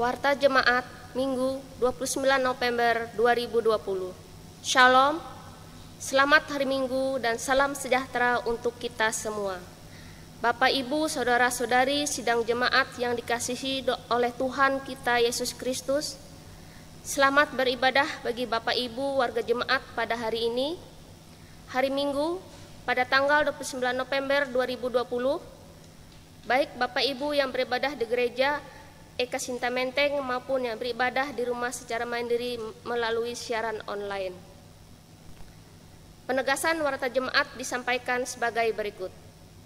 Warta Jemaat Minggu 29 November 2020. Shalom, selamat hari Minggu dan salam sejahtera untuk kita semua. Bapak, Ibu, Saudara-saudari sidang jemaat yang dikasihi oleh Tuhan kita Yesus Kristus, selamat beribadah bagi Bapak Ibu warga jemaat pada hari ini, hari Minggu pada tanggal 29 November 2020, baik Bapak Ibu yang beribadah di gereja Eka Sinta Menteng maupun yang beribadah di rumah secara mandiri melalui siaran online. Penegasan warta jemaat disampaikan sebagai berikut.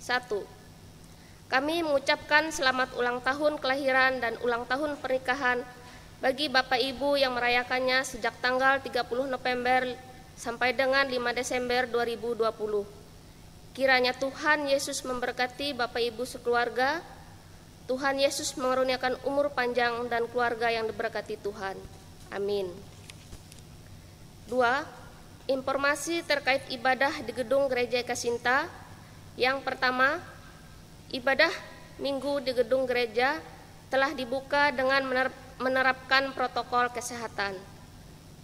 1. Kami mengucapkan selamat ulang tahun kelahiran dan ulang tahun pernikahan bagi Bapak Ibu yang merayakannya sejak tanggal 30 November sampai dengan 5 Desember 2020. Kiranya Tuhan Yesus memberkati Bapak Ibu sekeluarga. Tuhan Yesus mengaruniakan umur panjang dan keluarga yang diberkati Tuhan. Amin. 2. Informasi terkait ibadah di gedung Gereja Eka Sinta. Yang pertama, ibadah Minggu di gedung gereja telah dibuka dengan menerapkan protokol kesehatan.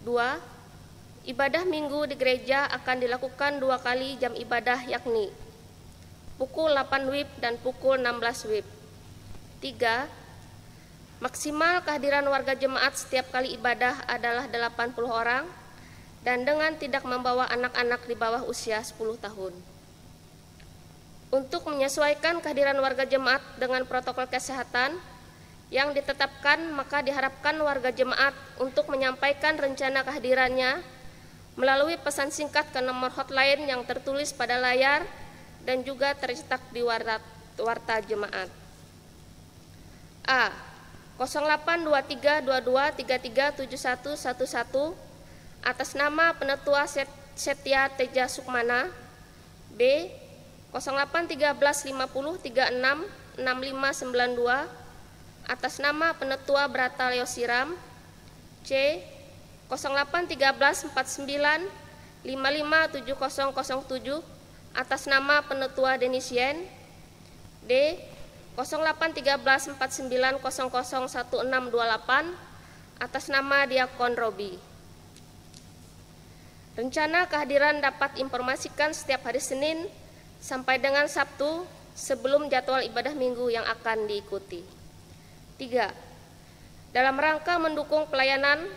2. Ibadah Minggu di gereja akan dilakukan 2 kali jam ibadah, yakni pukul 8 WIB dan pukul 16 WIB. 3. Maksimal kehadiran warga jemaat setiap kali ibadah adalah 80 orang dan dengan tidak membawa anak-anak di bawah usia 10 tahun. Untuk menyesuaikan kehadiran warga jemaat dengan protokol kesehatan yang ditetapkan, maka diharapkan warga jemaat untuk menyampaikan rencana kehadirannya melalui pesan singkat ke nomor hotline yang tertulis pada layar dan juga tercetak di warta jemaat. A. 082322337111 atas nama Penetua Setia Teja Sukmana. B. 081350366592 atas nama Penetua Brata Leo Siram. C. 081349557007 atas nama Penetua Denisien. D. 081349001628 atas nama Diakon Robi. Rencana kehadiran dapat informasikan setiap hari Senin sampai dengan Sabtu sebelum jadwal ibadah Minggu yang akan diikuti. 3. Dalam rangka mendukung pelayanan,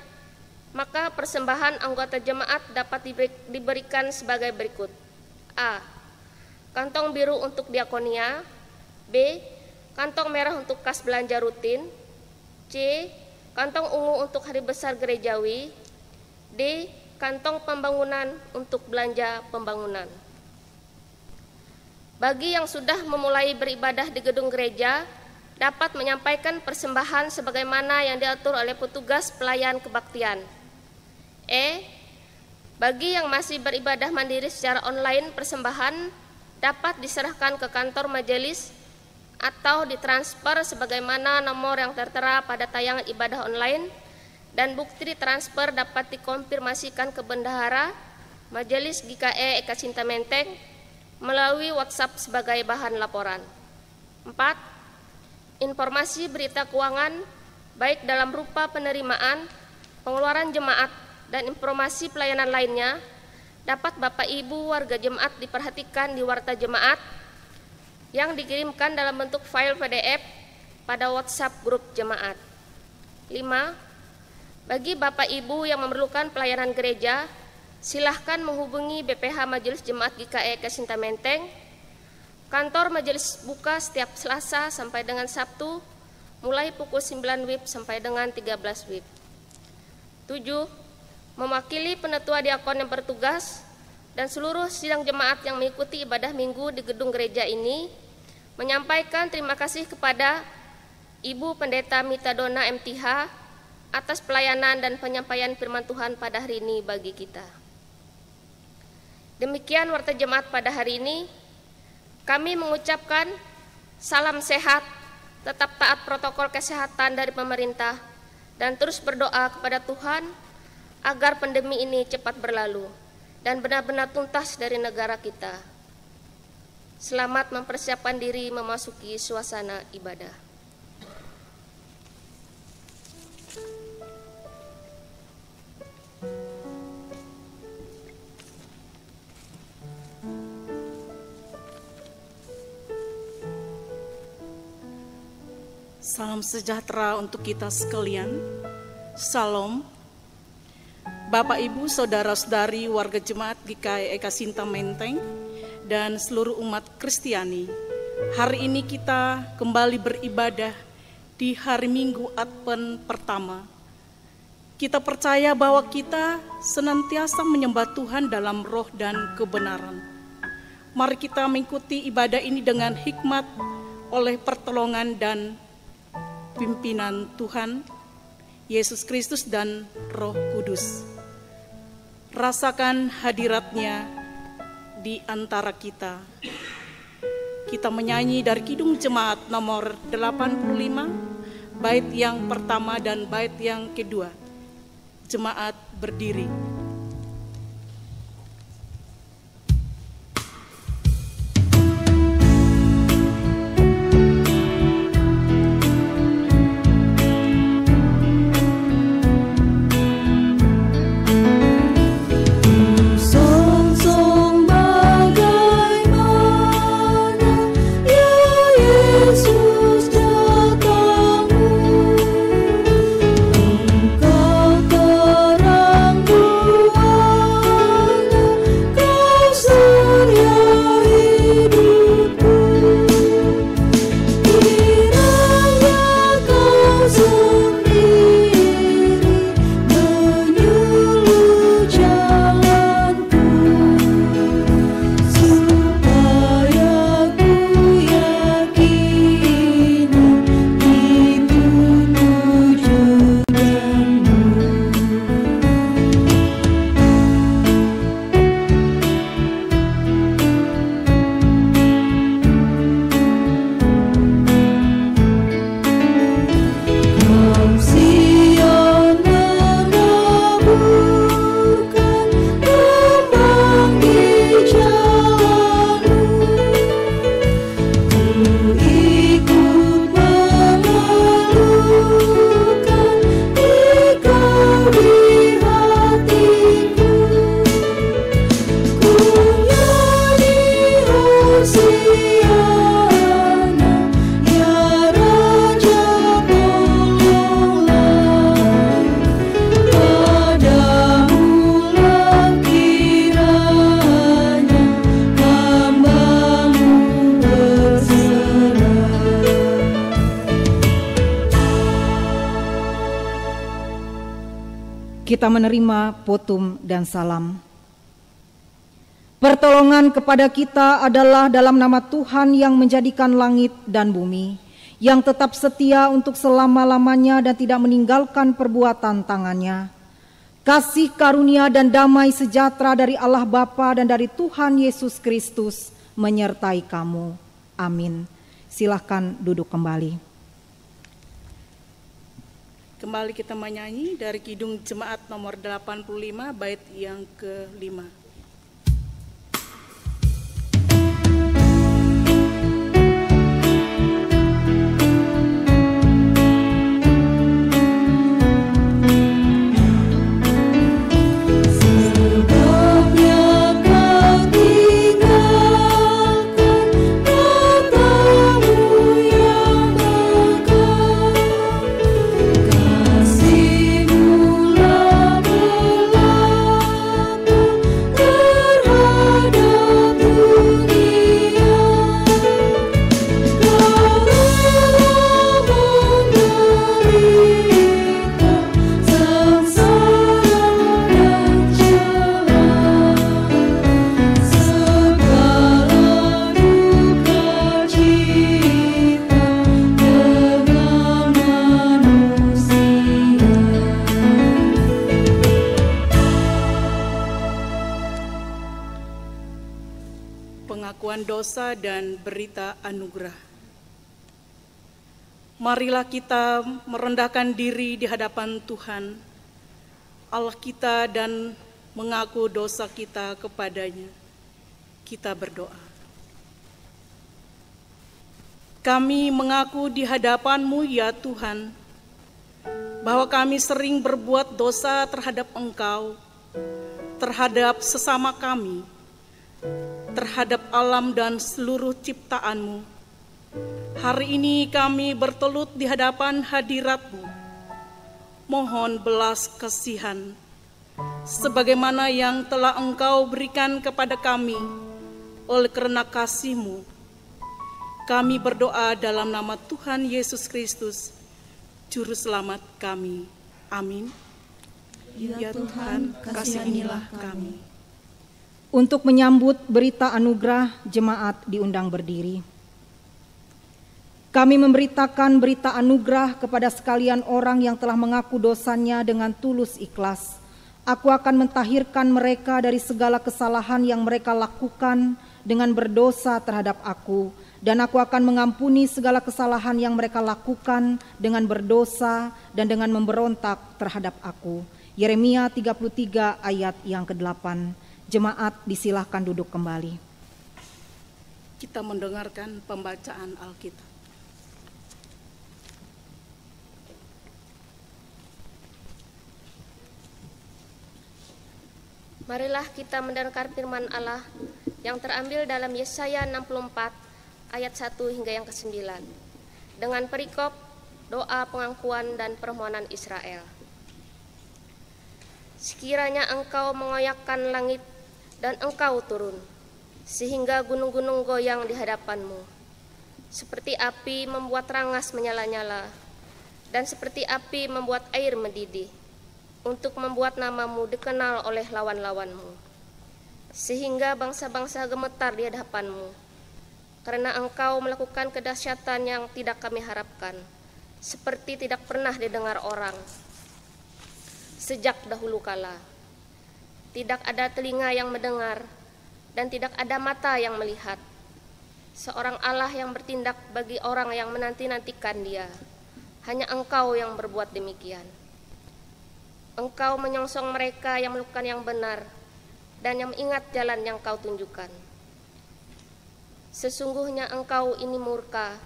maka persembahan anggota jemaat dapat diberikan sebagai berikut. A. Kantong biru untuk diakonia. B. Kantong merah untuk kas belanja rutin. C. Kantong ungu untuk hari besar gerejawi. D. Kantong pembangunan untuk belanja pembangunan. Bagi yang sudah memulai beribadah di gedung gereja, dapat menyampaikan persembahan sebagaimana yang diatur oleh petugas pelayan kebaktian. E. Bagi yang masih beribadah mandiri secara online, persembahan dapat diserahkan ke kantor majelis atau ditransfer sebagaimana nomor yang tertera pada tayangan ibadah online, dan bukti transfer dapat dikonfirmasikan ke Bendahara Majelis GKE Eka Sinta Menteng melalui WhatsApp sebagai bahan laporan. 4. Informasi berita keuangan baik dalam rupa penerimaan, pengeluaran jemaat, dan informasi pelayanan lainnya dapat Bapak Ibu warga jemaat diperhatikan di warta jemaat yang dikirimkan dalam bentuk file PDF pada WhatsApp grup jemaat. 5. Bagi Bapak Ibu yang memerlukan pelayanan gereja, silahkan menghubungi BPH Majelis Jemaat GKE Eka Sinta Menteng. Kantor majelis buka setiap Selasa sampai dengan Sabtu, mulai pukul 9 WIB sampai dengan 13 WIB. 7. Mewakili penetua diakon yang bertugas dan seluruh sidang jemaat yang mengikuti ibadah Minggu di gedung gereja ini, menyampaikan terima kasih kepada Ibu Pendeta Mita Dona MTH atas pelayanan dan penyampaian firman Tuhan pada hari ini bagi kita. Demikian warta jemaat pada hari ini. Kami mengucapkan salam sehat, tetap taat protokol kesehatan dari pemerintah, dan terus berdoa kepada Tuhan agar pandemi ini cepat berlalu dan benar-benar tuntas dari negara kita. Selamat mempersiapkan diri memasuki suasana ibadah. Salam sejahtera untuk kita sekalian. Salam. Bapak, Ibu, Saudara-saudari warga Jemaat GKI Eka Sinta Menteng dan seluruh umat Kristiani. Hari ini kita kembali beribadah di hari Minggu Advent pertama. Kita percaya bahwa kita senantiasa menyembah Tuhan dalam roh dan kebenaran. Mari kita mengikuti ibadah ini dengan hikmat oleh pertolongan dan pimpinan Tuhan, Yesus Kristus dan Roh Kudus. Rasakan hadiratnya di antara kita. Kita menyanyi dari Kidung Jemaat nomor 85, bait yang pertama dan bait yang kedua. Jemaat berdiri. Kita menerima potum dan salam. Pertolongan kepada kita adalah dalam nama Tuhan yang menjadikan langit dan bumi, yang tetap setia untuk selama-lamanya dan tidak meninggalkan perbuatan tangannya. Kasih karunia dan damai sejahtera dari Allah Bapa dan dari Tuhan Yesus Kristus menyertai kamu. Amin. Silahkan duduk kembali. Kembali kita menyanyi dari Kidung Jemaat nomor 85, bait yang ke-5. Dosa dan berita anugerah. Marilah kita merendahkan diri di hadapan Tuhan Allah kita dan mengaku dosa kita kepadanya. Kita berdoa. Kami mengaku di hadapan-Mu ya Tuhan, bahwa kami sering berbuat dosa terhadap Engkau, terhadap sesama kami, terhadap alam dan seluruh ciptaan-Mu. Hari ini kami bertelut di hadapan hadirat-Mu. Mohon belas kasihan, sebagaimana yang telah Engkau berikan kepada kami oleh karena kasih-Mu. Kami berdoa dalam nama Tuhan Yesus Kristus, Juru Selamat kami. Amin. Ya Tuhan, kasihanilah kami. Untuk menyambut berita anugerah, jemaat diundang berdiri. Kami memberitakan berita anugerah kepada sekalian orang yang telah mengaku dosanya dengan tulus ikhlas. Aku akan mentahirkan mereka dari segala kesalahan yang mereka lakukan dengan berdosa terhadap aku, dan aku akan mengampuni segala kesalahan yang mereka lakukan dengan berdosa dan dengan memberontak terhadap aku. Yeremia 33 ayat yang ke-8. Jemaat disilahkan duduk kembali. Kita mendengarkan pembacaan Alkitab. Marilah kita mendengar firman Allah yang terambil dalam Yesaya 64 ayat 1 hingga yang ke-9 dengan perikop doa pengakuan dan permohonan Israel. Sekiranya Engkau mengoyakkan langit dan Engkau turun, sehingga gunung-gunung goyang di hadapan-Mu, seperti api membuat rangas menyala-nyala, dan seperti api membuat air mendidih, untuk membuat nama-Mu dikenal oleh lawan-lawan-Mu, sehingga bangsa-bangsa gemetar di hadapan-Mu, karena Engkau melakukan kedahsyatan yang tidak kami harapkan, seperti tidak pernah didengar orang. Sejak dahulu kala, tidak ada telinga yang mendengar, dan tidak ada mata yang melihat. Seorang Allah yang bertindak bagi orang yang menanti-nantikan Dia, hanya Engkau yang berbuat demikian. Engkau menyongsong mereka yang melakukan yang benar dan yang mengingat jalan yang Kau tunjukkan. Sesungguhnya Engkau ini murka,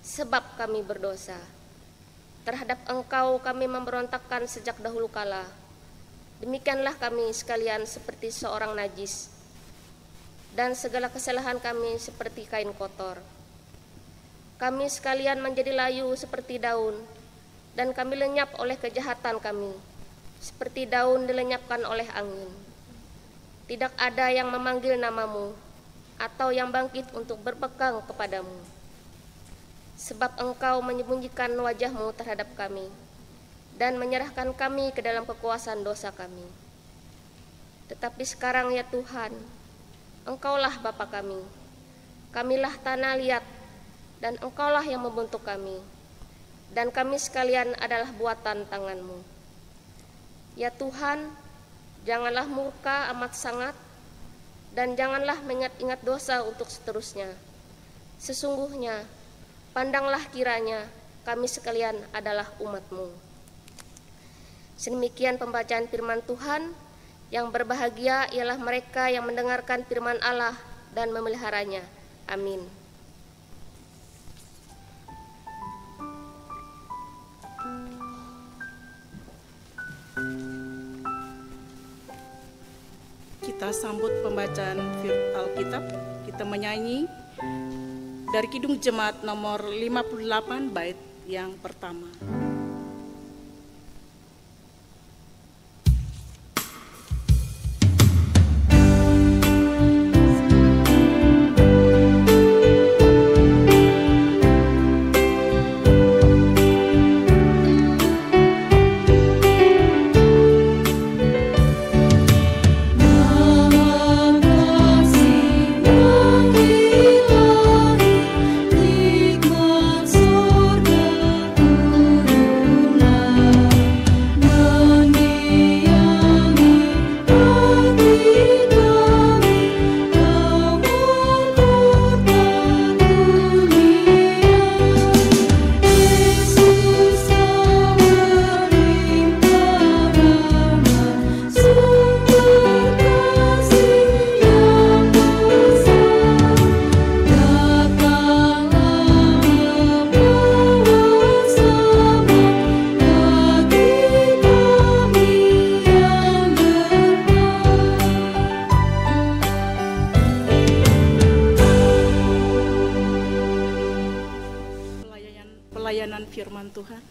sebab kami berdosa. Terhadap Engkau kami memberontakkan sejak dahulu kala. Demikianlah kami sekalian seperti seorang najis, dan segala kesalahan kami seperti kain kotor. Kami sekalian menjadi layu seperti daun, dan kami lenyap oleh kejahatan kami, seperti daun dilenyapkan oleh angin. Tidak ada yang memanggil nama-Mu, atau yang bangkit untuk berpegang kepadamu. Sebab Engkau menyembunyikan wajah-Mu terhadap kami, dan menyerahkan kami ke dalam kekuasaan dosa kami. Tetapi sekarang ya Tuhan, Engkaulah Bapa kami, kamilah tanah liat, dan Engkaulah yang membentuk kami, dan kami sekalian adalah buatan tangan-Mu. Ya Tuhan, janganlah murka amat sangat, dan janganlah mengingat-ingat dosa untuk seterusnya. Sesungguhnya, pandanglah kiranya kami sekalian adalah umat-Mu. Sedemikian pembacaan firman Tuhan. Yang berbahagia ialah mereka yang mendengarkan firman Allah dan memeliharanya. Amin. Kita sambut pembacaan Alkitab. Kita menyanyi dari Kidung Jemaat nomor 58 bait yang pertama. Nikmat surga. dengan firman Tuhan.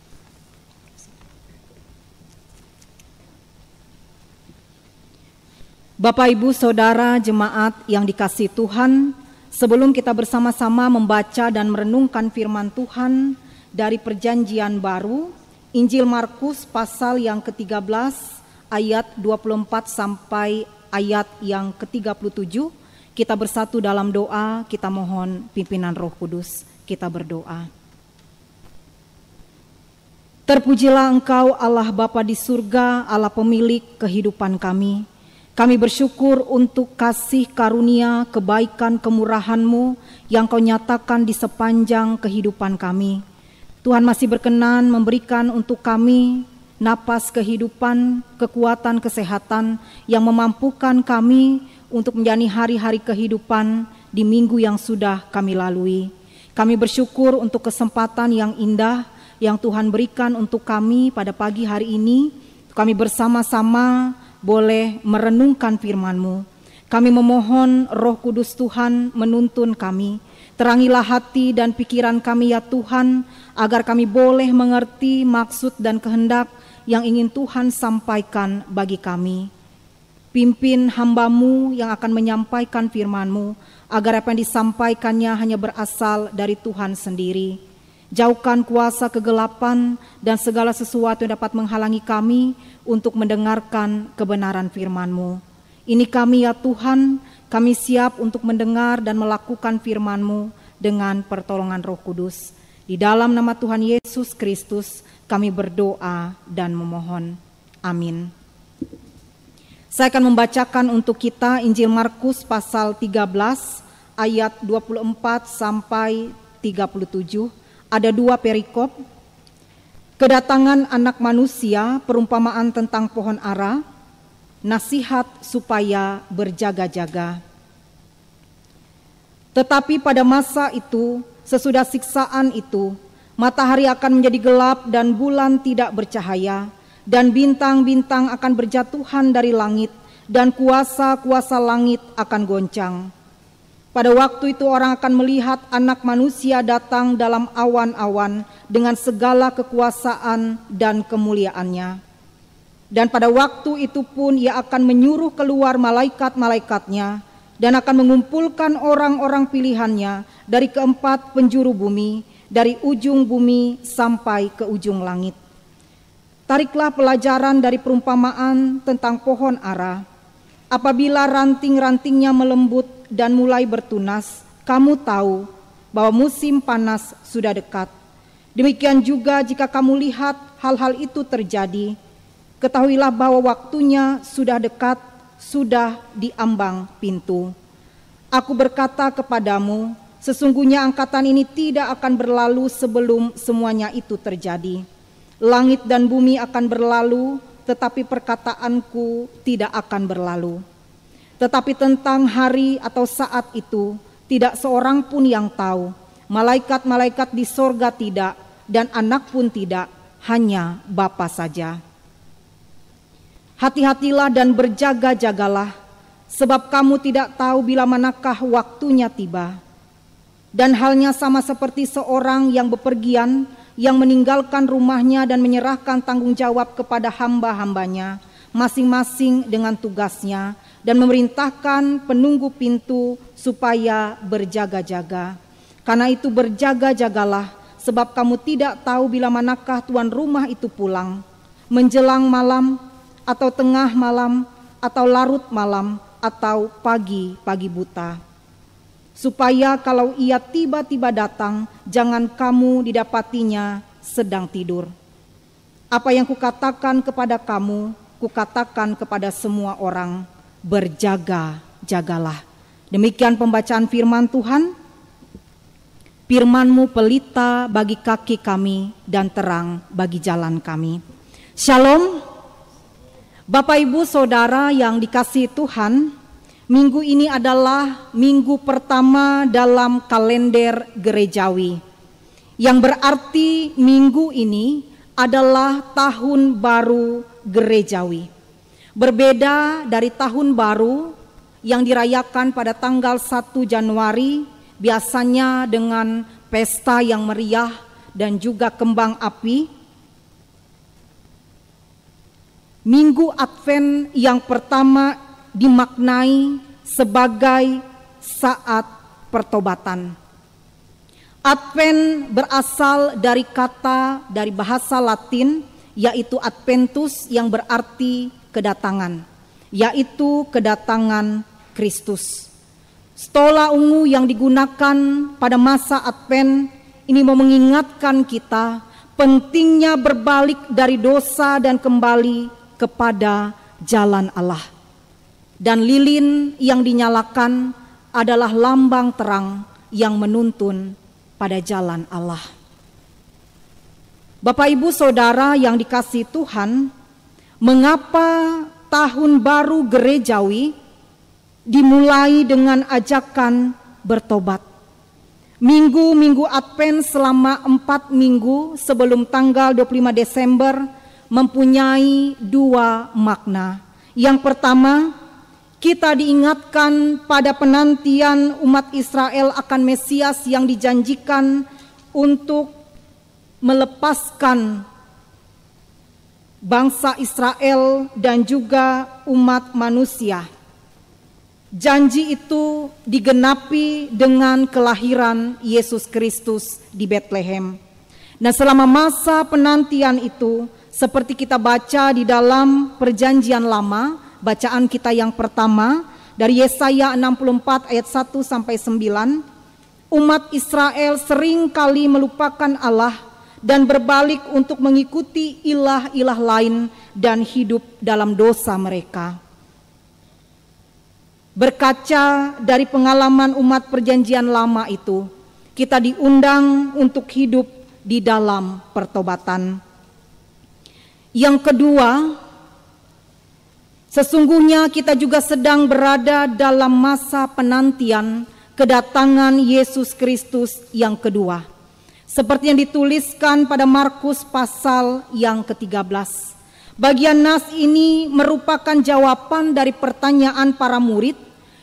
Bapak, Ibu, Saudara, jemaat yang dikasihi Tuhan, sebelum kita bersama-sama membaca dan merenungkan firman Tuhan dari Perjanjian Baru, Injil Markus pasal yang ke-13 ayat 24 sampai ayat yang ke-37, kita bersatu dalam doa, kita mohon pimpinan Roh Kudus, kita berdoa. Terpujilah Engkau Allah Bapa di surga, Allah pemilik kehidupan kami. Kami bersyukur untuk kasih karunia, kebaikan, kemurahan-Mu yang Kau nyatakan di sepanjang kehidupan kami. Tuhan masih berkenan memberikan untuk kami napas kehidupan, kekuatan, kesehatan yang memampukan kami untuk menjalani hari-hari kehidupan di minggu yang sudah kami lalui. Kami bersyukur untuk kesempatan yang indah yang Tuhan berikan untuk kami pada pagi hari ini. Kami bersama-sama boleh merenungkan firman-Mu. Kami memohon Roh Kudus Tuhan menuntun kami. Terangilah hati dan pikiran kami ya Tuhan, agar kami boleh mengerti maksud dan kehendak yang ingin Tuhan sampaikan bagi kami. Pimpin hamba-Mu yang akan menyampaikan firman-Mu, agar apa yang disampaikannya hanya berasal dari Tuhan sendiri. Jauhkan kuasa kegelapan dan segala sesuatu yang dapat menghalangi kami untuk mendengarkan kebenaran firman-Mu. Ini kami ya Tuhan, kami siap untuk mendengar dan melakukan firman-Mu dengan pertolongan Roh Kudus. Di dalam nama Tuhan Yesus Kristus kami berdoa dan memohon. Amin. Saya akan membacakan untuk kita Injil Markus pasal 13 ayat 24 sampai 37. Ada 2 perikop. Kedatangan Anak Manusia, perumpamaan tentang pohon ara, nasihat supaya berjaga-jaga. Tetapi pada masa itu, sesudah siksaan itu, matahari akan menjadi gelap dan bulan tidak bercahaya, dan bintang-bintang akan berjatuhan dari langit, dan kuasa-kuasa langit akan goncang. Pada waktu itu orang akan melihat Anak Manusia datang dalam awan-awan dengan segala kekuasaan dan kemuliaannya. Dan pada waktu itu pun Ia akan menyuruh keluar malaikat-malaikatnya dan akan mengumpulkan orang-orang pilihannya dari keempat penjuru bumi, dari ujung bumi sampai ke ujung langit. Tariklah pelajaran dari perumpamaan tentang pohon ara. Apabila ranting-rantingnya melembut dan mulai bertunas, kamu tahu bahwa musim panas sudah dekat. Demikian juga jika kamu lihat hal-hal itu terjadi, ketahuilah bahwa waktunya sudah dekat, sudah diambang pintu. Aku berkata kepadamu, sesungguhnya angkatan ini tidak akan berlalu sebelum semuanya itu terjadi. Langit dan bumi akan berlalu, tetapi perkataanku tidak akan berlalu. Tetapi tentang hari atau saat itu, tidak seorang pun yang tahu. Malaikat-malaikat di sorga tidak, dan anak pun tidak, hanya Bapa saja. Hati-hatilah dan berjaga-jagalah, sebab kamu tidak tahu bila manakah waktunya tiba. Dan halnya sama seperti seorang yang bepergian, yang meninggalkan rumahnya dan menyerahkan tanggung jawab kepada hamba-hambanya, masing-masing dengan tugasnya, dan memerintahkan penunggu pintu supaya berjaga-jaga. Karena itu berjaga-jagalah, sebab kamu tidak tahu bila manakah tuan rumah itu pulang, menjelang malam, atau tengah malam, atau larut malam, atau pagi buta. Supaya kalau ia tiba-tiba datang, jangan kamu didapatinya sedang tidur. Apa yang kukatakan kepada kamu, kukatakan kepada semua orang, berjaga-jagalah. Demikian pembacaan firman Tuhan. Firman-Mu pelita bagi kaki kami dan terang bagi jalan kami. Shalom. Bapak, Ibu, Saudara yang dikasihi Tuhan, minggu ini adalah minggu pertama dalam kalender gerejawi, yang berarti minggu ini adalah tahun baru gerejawi. Berbeda dari tahun baru yang dirayakan pada tanggal 1 Januari, biasanya dengan pesta yang meriah dan juga kembang api. Minggu Advent yang pertama dimaknai sebagai saat pertobatan. Advent berasal dari bahasa Latin, yaitu adventus, yang berarti kedatangan, yaitu kedatangan Kristus. Stola ungu yang digunakan pada masa Advent ini mau mengingatkan kita pentingnya berbalik dari dosa dan kembali kepada jalan Allah. Dan lilin yang dinyalakan adalah lambang terang yang menuntun pada jalan Allah. Bapak Ibu Saudara yang dikasihi Tuhan, mengapa tahun baru gerejawi dimulai dengan ajakan bertobat? Minggu-minggu Advent selama 4 minggu sebelum tanggal 25 Desember mempunyai 2 makna. Yang pertama, kita diingatkan pada penantian umat Israel akan Mesias yang dijanjikan untuk melepaskan bangsa Israel dan juga umat manusia. Janji itu digenapi dengan kelahiran Yesus Kristus di Betlehem. Nah, selama masa penantian itu, seperti kita baca di dalam Perjanjian Lama, bacaan kita yang pertama dari Yesaya 64 ayat 1 sampai 9, umat Israel sering kali melupakan Allah dan berbalik untuk mengikuti ilah-ilah lain dan hidup dalam dosa mereka. Berkaca dari pengalaman umat Perjanjian Lama itu, kita diundang untuk hidup di dalam pertobatan. Yang kedua, sesungguhnya kita juga sedang berada dalam masa penantian kedatangan Yesus Kristus yang kedua. Seperti yang dituliskan pada Markus pasal yang ke-13. Bagian nas ini merupakan jawaban dari pertanyaan para murid,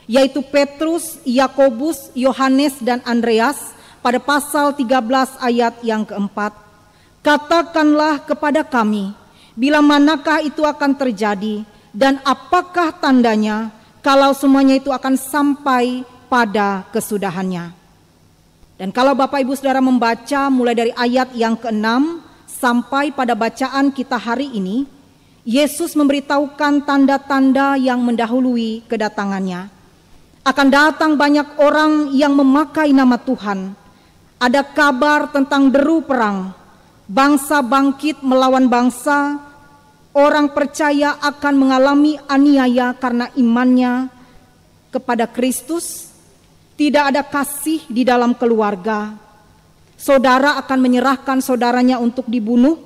yaitu Petrus, Yakobus, Yohanes, dan Andreas pada pasal 13 ayat yang keempat. Katakanlah kepada kami, bila manakah itu akan terjadi dan apakah tandanya kalau semuanya itu akan sampai pada kesudahannya. Dan kalau Bapak Ibu Saudara membaca mulai dari ayat yang ke-6 sampai pada bacaan kita hari ini, Yesus memberitahukan tanda-tanda yang mendahului kedatangannya. Akan datang banyak orang yang memakai nama Tuhan. Ada kabar tentang deru perang, bangsa bangkit melawan bangsa, orang percaya akan mengalami aniaya karena imannya kepada Kristus, tidak ada kasih di dalam keluarga. Saudara akan menyerahkan saudaranya untuk dibunuh,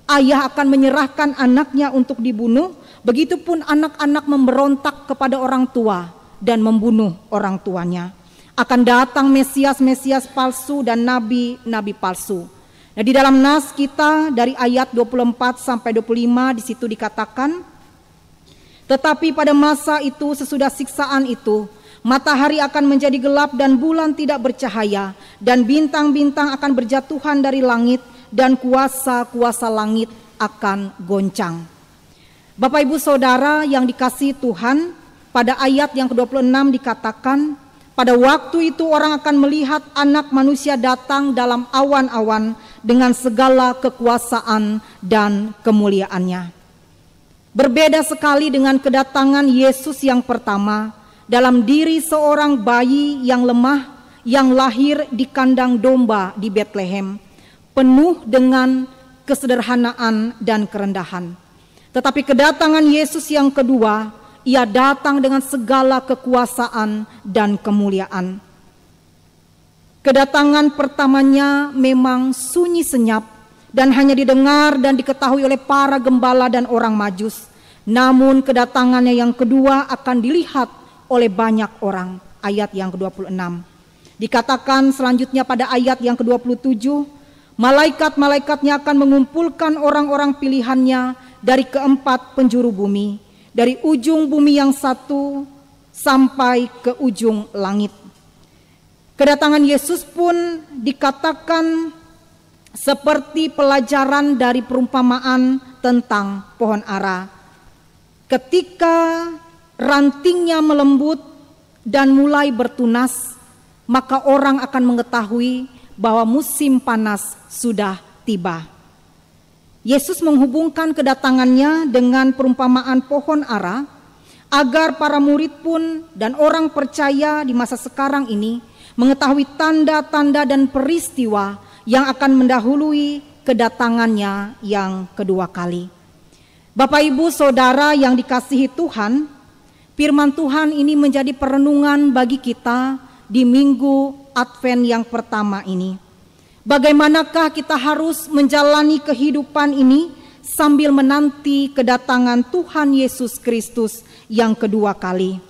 ayah akan menyerahkan anaknya untuk dibunuh, begitupun anak-anak memberontak kepada orang tua dan membunuh orang tuanya. Akan datang Mesias-Mesias palsu dan nabi-nabi palsu. Nah, di dalam nas kita dari ayat 24 sampai 25 di situ dikatakan, tetapi pada masa itu sesudah siksaan itu, matahari akan menjadi gelap dan bulan tidak bercahaya, dan bintang-bintang akan berjatuhan dari langit, dan kuasa-kuasa langit akan goncang. Bapak Ibu Saudara yang dikasihi Tuhan, pada ayat yang ke-26 dikatakan, pada waktu itu orang akan melihat Anak Manusia datang dalam awan-awan dengan segala kekuasaan dan kemuliaannya. Berbeda sekali dengan kedatangan Yesus yang pertama, dalam diri seorang bayi yang lemah yang lahir di kandang domba di Betlehem, penuh dengan kesederhanaan dan kerendahan. Tetapi kedatangan Yesus yang kedua, Ia datang dengan segala kekuasaan dan kemuliaan. Kedatangan pertamanya memang sunyi senyap dan hanya didengar dan diketahui oleh para gembala dan orang Majus. Namun kedatangannya yang kedua akan dilihat oleh banyak orang. Ayat yang ke-26. Dikatakan selanjutnya pada ayat yang ke-27, malaikat-malaikatnya akan mengumpulkan orang-orang pilihannya dari keempat penjuru bumi, dari ujung bumi yang satu sampai ke ujung langit. Kedatangan Yesus pun dikatakan seperti pelajaran dari perumpamaan tentang pohon ara. Ketika rantingnya melembut dan mulai bertunas, maka orang akan mengetahui bahwa musim panas sudah tiba. Yesus menghubungkan kedatangannya dengan perumpamaan pohon ara agar para murid pun dan orang percaya di masa sekarang ini mengetahui tanda-tanda dan peristiwa yang akan mendahului kedatangannya yang kedua kali. Bapak, Ibu, Saudara yang dikasihi Tuhan, firman Tuhan ini menjadi perenungan bagi kita di minggu Advent yang pertama ini. Bagaimanakah kita harus menjalani kehidupan ini sambil menanti kedatangan Tuhan Yesus Kristus yang kedua kali?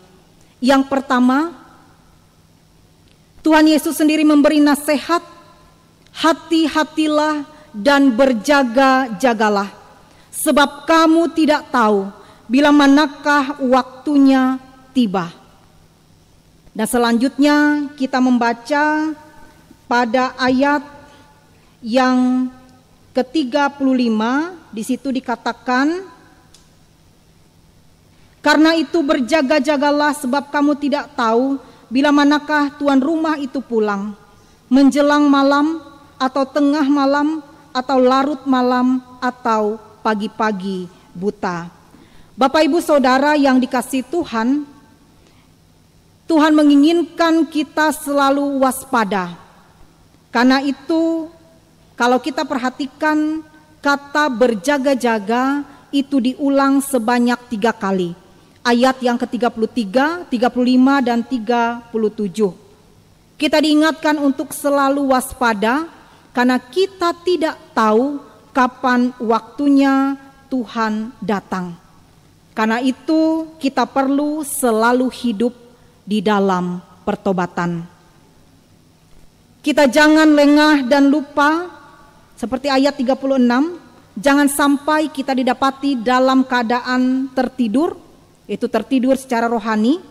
Yang pertama, Tuhan Yesus sendiri memberi nasihat, hati-hatilah dan berjaga-jagalah, sebab kamu tidak tahu bila manakah waktunya tiba. Dan selanjutnya kita membaca pada ayat yang ke-35, di situ dikatakan, karena itu berjaga-jagalah sebab kamu tidak tahu bila manakah tuan rumah itu pulang, menjelang malam atau tengah malam atau larut malam atau pagi-pagi buta. Bapak, Ibu, Saudara yang dikasihi Tuhan, Tuhan menginginkan kita selalu waspada. Karena itu kalau kita perhatikan kata berjaga-jaga itu diulang sebanyak 3 kali. Ayat yang ke-33, 35 dan 37. Kita diingatkan untuk selalu waspada karena kita tidak tahu kapan waktunya Tuhan datang. Karena itu kita perlu selalu hidup di dalam pertobatan. Kita jangan lengah dan lupa, seperti ayat 36, jangan sampai kita didapati dalam keadaan tertidur, yaitu tertidur secara rohani.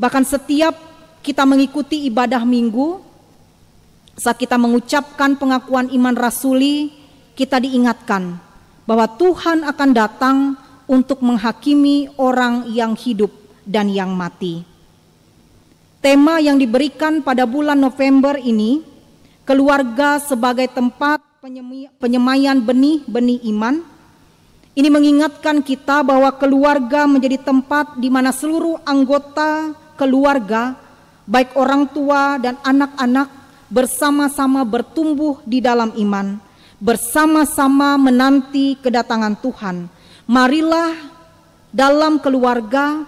Bahkan setiap kita mengikuti ibadah minggu, saat kita mengucapkan pengakuan iman rasuli, kita diingatkan bahwa Tuhan akan datang untuk menghakimi orang yang hidup dan yang mati. Tema yang diberikan pada bulan November ini, keluarga sebagai tempat penyemaian benih-benih iman. Ini mengingatkan kita bahwa keluarga menjadi tempat di mana seluruh anggota keluarga, baik orang tua dan anak-anak, bersama-sama bertumbuh di dalam iman, bersama-sama menanti kedatangan Tuhan. Marilah dalam keluarga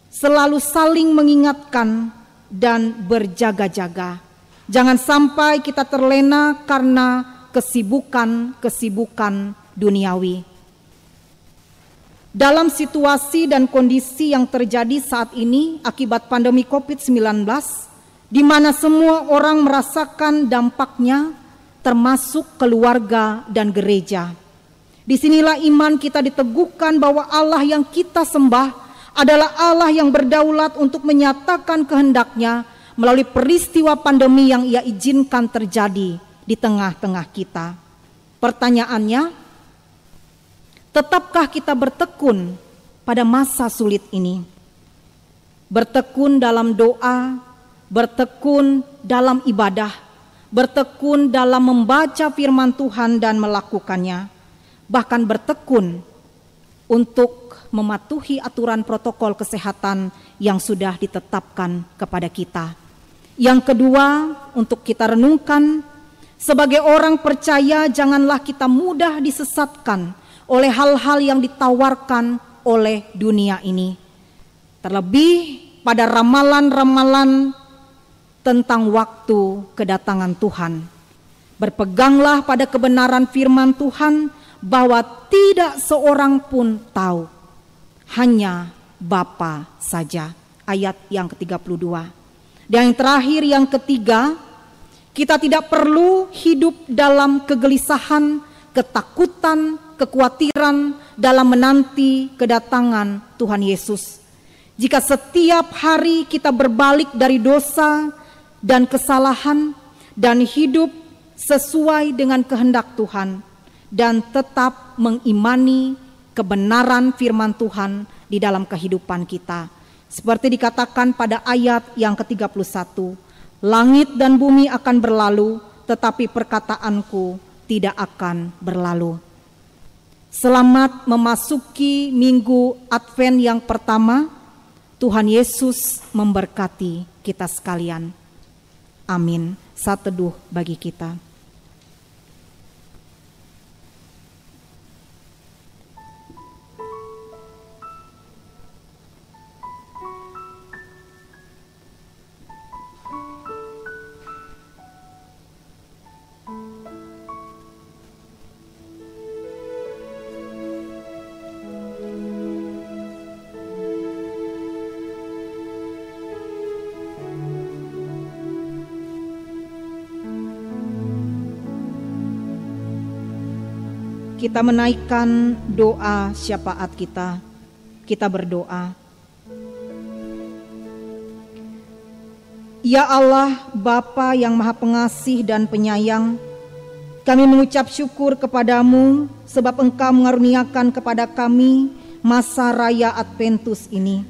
selalu saling mengingatkan dan berjaga-jaga. Jangan sampai kita terlena karena kesibukan duniawi. Dalam situasi dan kondisi yang terjadi saat ini akibat pandemi COVID-19, di mana semua orang merasakan dampaknya, termasuk keluarga dan gereja. Disinilah iman kita diteguhkan bahwa Allah yang kita sembah adalah Allah yang berdaulat untuk menyatakan kehendaknya melalui peristiwa pandemi yang Ia izinkan terjadi di tengah-tengah kita. Pertanyaannya, tetapkah kita bertekun pada masa sulit ini? Bertekun dalam doa, bertekun dalam ibadah, bertekun dalam membaca firman Tuhan dan melakukannya, bahkan bertekun untuk mematuhi aturan protokol kesehatan yang sudah ditetapkan kepada kita. Yang kedua, untuk kita renungkan, sebagai orang percaya janganlah kita mudah disesatkan oleh hal-hal yang ditawarkan oleh dunia ini. Terlebih pada ramalan-ramalan tentang waktu kedatangan Tuhan. Berpeganglah pada kebenaran firman Tuhan bahwa tidak seorang pun tahu, hanya Bapa saja. Ayat yang ke-32. Dan yang terakhir, yang ketiga, kita tidak perlu hidup dalam kegelisahan, ketakutan, kekhawatiran dalam menanti kedatangan Tuhan Yesus. Jika setiap hari kita berbalik dari dosa dan kesalahan dan hidup sesuai dengan kehendak Tuhan dan tetap mengimani kebenaran firman Tuhan di dalam kehidupan kita. Seperti dikatakan pada ayat yang ke-31, langit dan bumi akan berlalu, tetapi perkataanku tidak akan berlalu. Selamat memasuki minggu Advent yang pertama. Tuhan Yesus memberkati kita sekalian. Amin. Saat teduh bagi kita. Kita menaikkan doa syafaat kita. Kita berdoa. Ya Allah, Bapa yang Maha Pengasih dan Penyayang, kami mengucap syukur kepadamu sebab Engkau mengaruniakan kepada kami masa raya Adventus ini,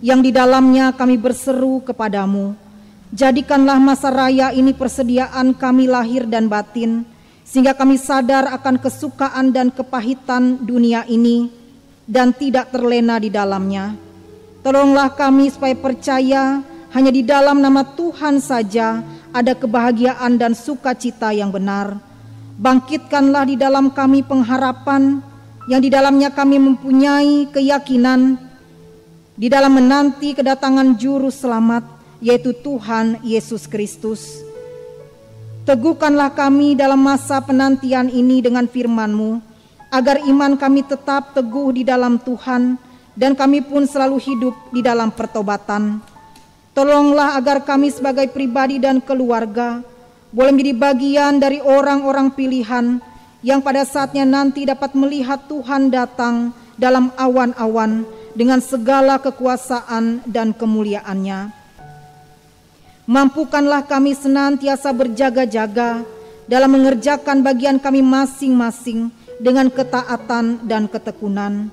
yang di dalamnya kami berseru kepadamu. Jadikanlah masa raya ini persediaan kami lahir dan batin, sehingga kami sadar akan kesukaan dan kepahitan dunia ini dan tidak terlena di dalamnya. Tolonglah kami supaya percaya hanya di dalam nama Tuhan saja ada kebahagiaan dan sukacita yang benar. Bangkitkanlah di dalam kami pengharapan yang di dalamnya kami mempunyai keyakinan di dalam menanti kedatangan Juru Selamat, yaitu Tuhan Yesus Kristus. Teguhkanlah kami dalam masa penantian ini dengan firman-Mu, agar iman kami tetap teguh di dalam Tuhan, dan kami pun selalu hidup di dalam pertobatan. Tolonglah agar kami sebagai pribadi dan keluarga boleh menjadi bagian dari orang-orang pilihan yang pada saatnya nanti dapat melihat Tuhan datang dalam awan-awan dengan segala kekuasaan dan kemuliaan-Nya. Mampukanlah kami senantiasa berjaga-jaga dalam mengerjakan bagian kami masing-masing dengan ketaatan dan ketekunan.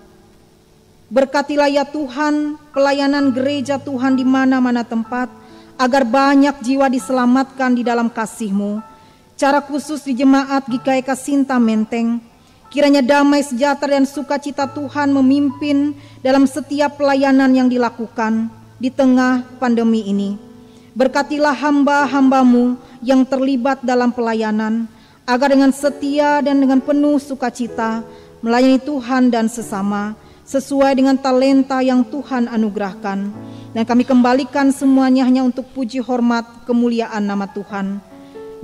Berkatilah ya Tuhan pelayanan gereja Tuhan di mana-mana tempat, agar banyak jiwa diselamatkan di dalam kasih-Mu. Cara khusus di jemaat GKI Kasinta Menteng, kiranya damai sejahtera dan sukacita Tuhan memimpin dalam setiap pelayanan yang dilakukan di tengah pandemi ini. Berkatilah hamba-hamba-Mu yang terlibat dalam pelayanan, agar dengan setia dan dengan penuh sukacita melayani Tuhan dan sesama, sesuai dengan talenta yang Tuhan anugerahkan. Dan kami kembalikan semuanya hanya untuk puji hormat kemuliaan nama Tuhan.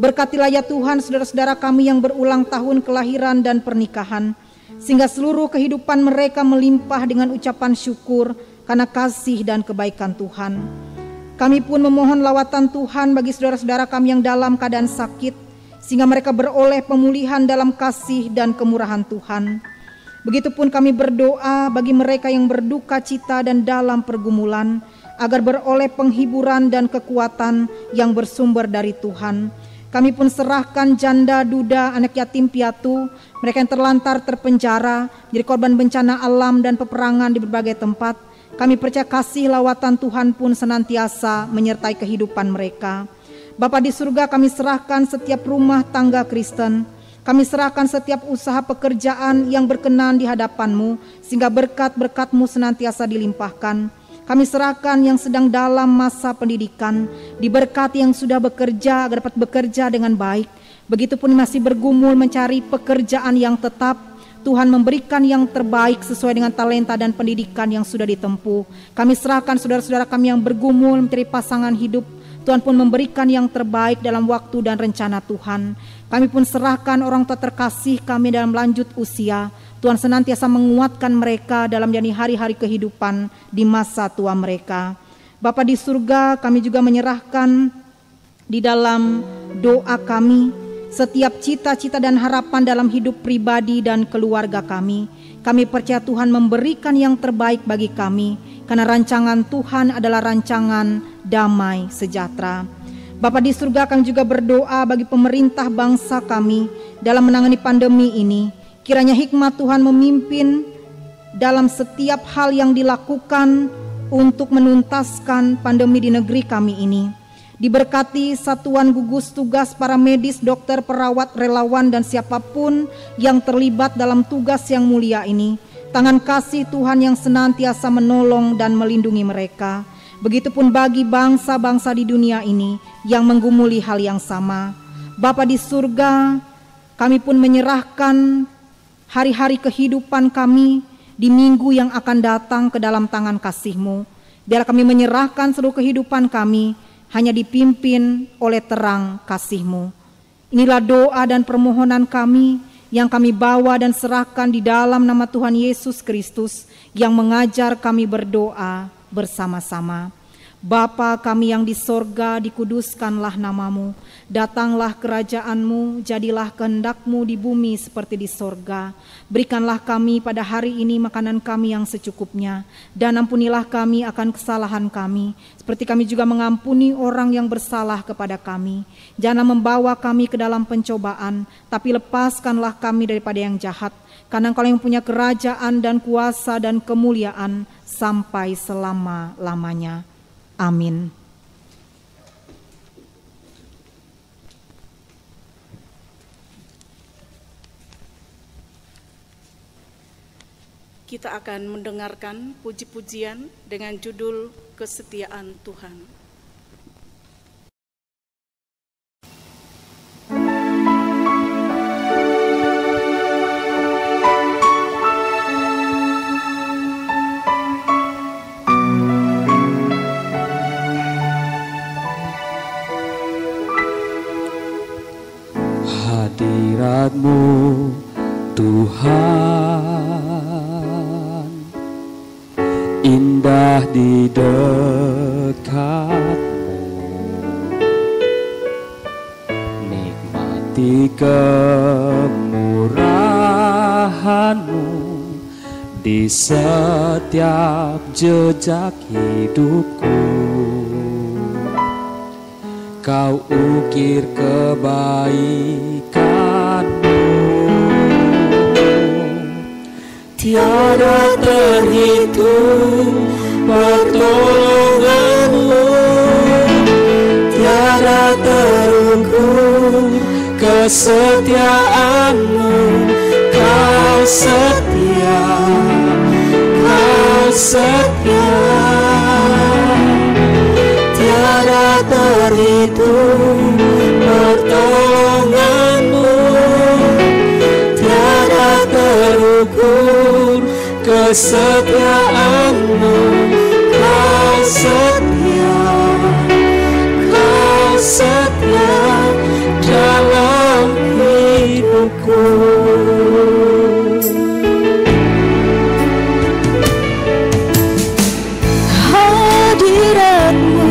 Berkatilah ya Tuhan saudara-saudara kami yang berulang tahun kelahiran dan pernikahan, sehingga seluruh kehidupan mereka melimpah dengan ucapan syukur karena kasih dan kebaikan Tuhan. Kami pun memohon lawatan Tuhan bagi saudara-saudara kami yang dalam keadaan sakit, sehingga mereka beroleh pemulihan dalam kasih dan kemurahan Tuhan. Begitupun kami berdoa bagi mereka yang berduka cita dan dalam pergumulan, agar beroleh penghiburan dan kekuatan yang bersumber dari Tuhan. Kami pun serahkan janda, duda, anak yatim piatu, mereka yang terlantar, terpenjara, jadi korban bencana alam dan peperangan di berbagai tempat. Kami percaya kasih lawatan Tuhan pun senantiasa menyertai kehidupan mereka. Bapa di surga, kami serahkan setiap rumah tangga Kristen. Kami serahkan setiap usaha pekerjaan yang berkenan di hadapan-Mu, sehingga berkat-berkat-Mu senantiasa dilimpahkan. Kami serahkan yang sedang dalam masa pendidikan, diberkati yang sudah bekerja agar dapat bekerja dengan baik. Begitupun masih bergumul mencari pekerjaan yang tetap, Tuhan memberikan yang terbaik sesuai dengan talenta dan pendidikan yang sudah ditempuh. Kami serahkan saudara-saudara kami yang bergumul mencari pasangan hidup, Tuhan pun memberikan yang terbaik dalam waktu dan rencana Tuhan. Kami pun serahkan orang tua terkasih kami dalam lanjut usia, Tuhan senantiasa menguatkan mereka dalam menjalani hari-hari kehidupan di masa tua mereka. Bapa di surga, kami juga menyerahkan di dalam doa kami setiap cita-cita dan harapan dalam hidup pribadi dan keluarga kami. Kami percaya Tuhan memberikan yang terbaik bagi kami, karena rancangan Tuhan adalah rancangan damai sejahtera. Bapa di surga, kami juga berdoa bagi pemerintah bangsa kami dalam menangani pandemi ini. Kiranya hikmat Tuhan memimpin dalam setiap hal yang dilakukan untuk menuntaskan pandemi di negeri kami ini. Diberkati satuan gugus tugas para medis, dokter, perawat, relawan, dan siapapun yang terlibat dalam tugas yang mulia ini. Tangan kasih Tuhan yang senantiasa menolong dan melindungi mereka. Begitupun bagi bangsa-bangsa di dunia ini yang menggumuli hal yang sama. Bapa di surga, kami pun menyerahkan hari-hari kehidupan kami di minggu yang akan datang ke dalam tangan kasih-Mu. Biar kami menyerahkan seluruh kehidupan kami hanya dipimpin oleh terang kasih-Mu. Inilah doa dan permohonan kami yang kami bawa dan serahkan di dalam nama Tuhan Yesus Kristus yang mengajar kami berdoa bersama-sama. Bapa kami yang di sorga, dikuduskanlah namamu. Datanglah kerajaan-Mu, jadilah kehendak-Mu di bumi seperti di sorga. Berikanlah kami pada hari ini makanan kami yang secukupnya. Dan ampunilah kami akan kesalahan kami, seperti kami juga mengampuni orang yang bersalah kepada kami. Jangan membawa kami ke dalam pencobaan, tapi lepaskanlah kami daripada yang jahat. Karena Engkau yang punya kerajaan dan kuasa dan kemuliaan sampai selama-lamanya. Amin. Kita akan mendengarkan puji-pujian dengan judul Kesetiaan Tuhan. Hadirat-Mu Tuhan, indah di dekat-Mu, nikmati kemurahan-Mu di setiap jejak hidupku. Kau ukir kebaikan-Mu, tiada terhitung pertolongan-Mu, tiada terukur kesetiaan-Mu. Kau setia, Kau setia, tiada terhitung pertolongan-Mu, tiada terukur kesetiaan-Mu. Kau setia, Kau setia dalam hidupku. Hadirat-Mu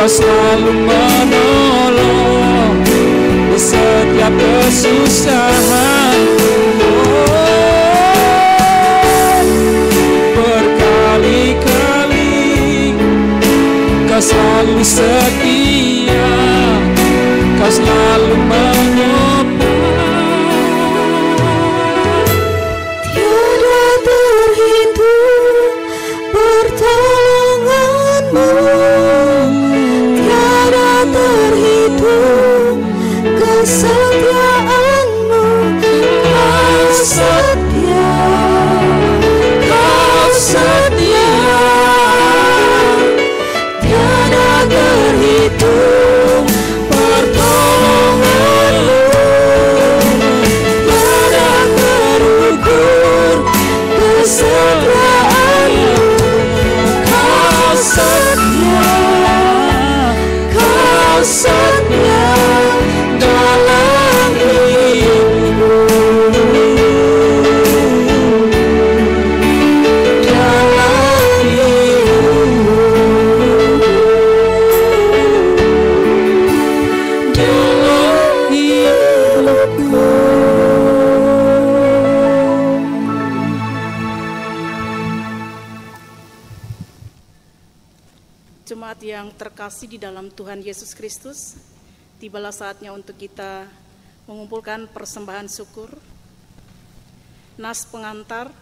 selalu menolong di setiap kesusahan. Oh, selalu setia, Kau selalu menyapa. Tiada terhitung pertolongan-Mu, tiada terhitung kesetiaan-Mu. Kau setia, Kau setia, tiada terhitung pertolongan-Mu, tiada terukur kesetiaan-Mu. Kau setia, Kau setia dalam hidupku, dalam hidupku, dalam hidupku. Jemaat yang terkasih di dalam Tuhan Yesus Kristus, tibalah saatnya untuk kita mengumpulkan persembahan syukur. Nas pengantar,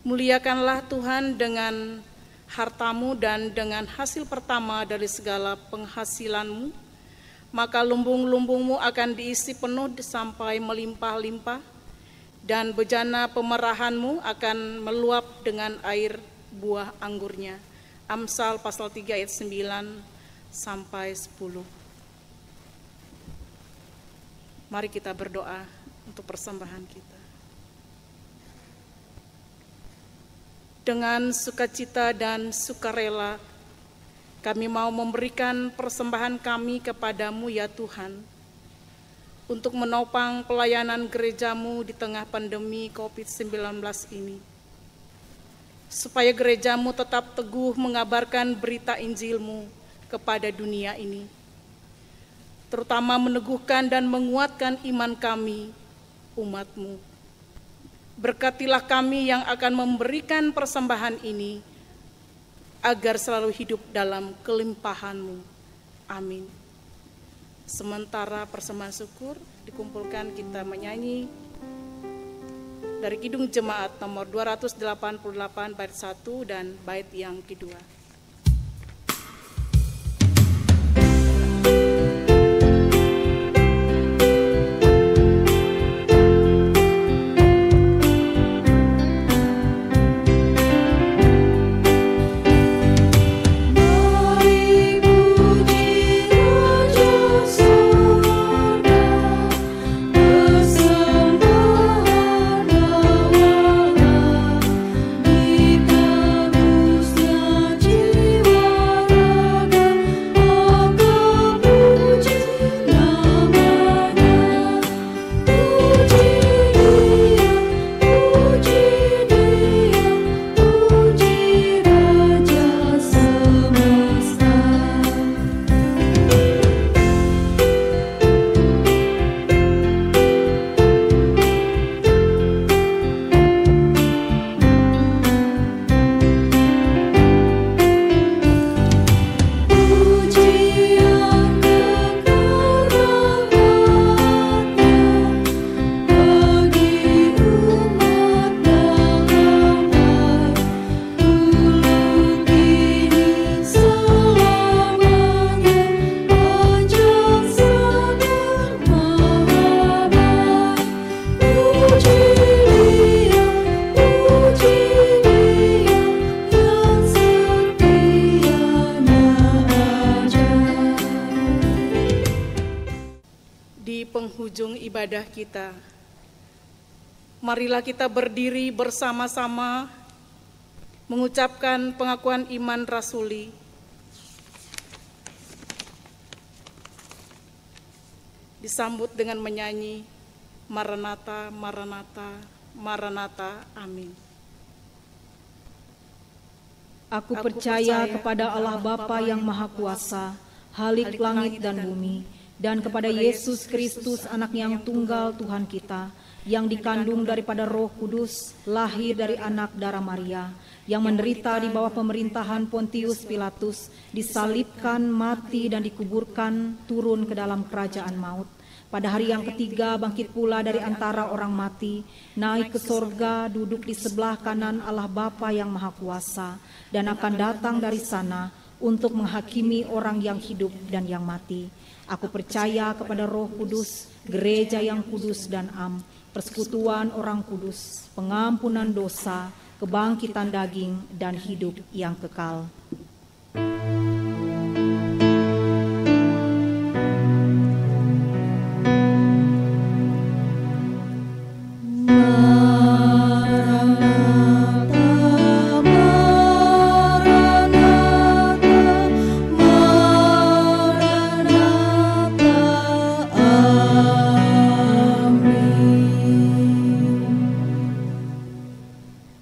muliakanlah Tuhan dengan hartamu dan dengan hasil pertama dari segala penghasilanmu, maka lumbung-lumbungmu akan diisi penuh sampai melimpah-limpah, dan bejana pemerahanmu akan meluap dengan air buah anggurnya. Amsal pasal 3 ayat 9 sampai 10. Mari kita berdoa untuk persembahan kita. Dengan sukacita dan sukarela, kami mau memberikan persembahan kami kepadamu ya Tuhan, untuk menopang pelayanan gerejamu di tengah pandemi COVID-19 ini, supaya gerejamu tetap teguh mengabarkan berita Injil-Mu kepada dunia ini, terutama meneguhkan dan menguatkan iman kami, umat-Mu. Berkatilah kami yang akan memberikan persembahan ini, agar selalu hidup dalam kelimpahan-Mu. Amin. Sementara persembahan syukur dikumpulkan, kita menyanyi dari Kidung Jemaat nomor 288 bait 1 dan bait yang kedua. Penghujung ibadah kita, marilah kita berdiri bersama-sama mengucapkan pengakuan iman rasuli. Disambut dengan menyanyi Maranatha, Maranatha, Maranatha, amin. Aku percaya kepada Allah Bapa yang Maha Kuasa, Khalik langit dan bumi, dan kepada Yesus Kristus, anak yang tunggal Tuhan kita, yang dikandung daripada Roh Kudus, lahir dari anak darah Maria, yang menderita di bawah pemerintahan Pontius Pilatus, disalibkan, mati dan dikuburkan, turun ke dalam kerajaan maut. Pada hari yang ketiga bangkit pula dari antara orang mati, naik ke sorga, duduk di sebelah kanan Allah Bapa yang Maha Kuasa, dan akan datang dari sana untuk menghakimi orang yang hidup dan yang mati. Aku percaya kepada Roh Kudus, gereja yang kudus dan am, persekutuan orang kudus, pengampunan dosa, kebangkitan daging, dan hidup yang kekal.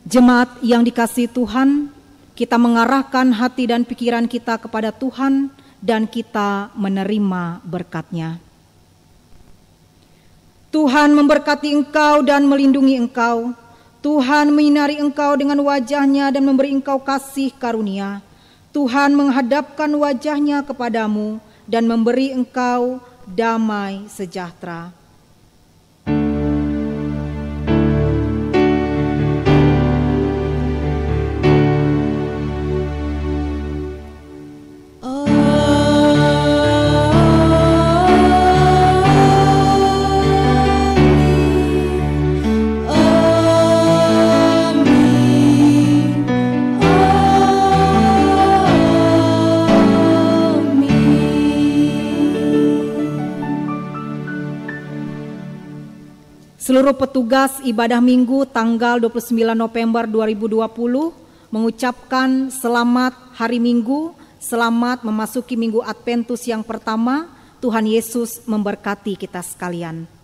Jemaat yang dikasihi Tuhan, kita mengarahkan hati dan pikiran kita kepada Tuhan dan kita menerima berkat-Nya. Tuhan memberkati engkau dan melindungi engkau. Tuhan menyinari engkau dengan wajah-Nya dan memberi engkau kasih karunia. Tuhan menghadapkan wajah-Nya kepadamu dan memberi engkau damai sejahtera. Seluruh petugas ibadah minggu tanggal 29 November 2020 mengucapkan selamat hari Minggu, selamat memasuki Minggu Adventus yang pertama. Tuhan Yesus memberkati kita sekalian.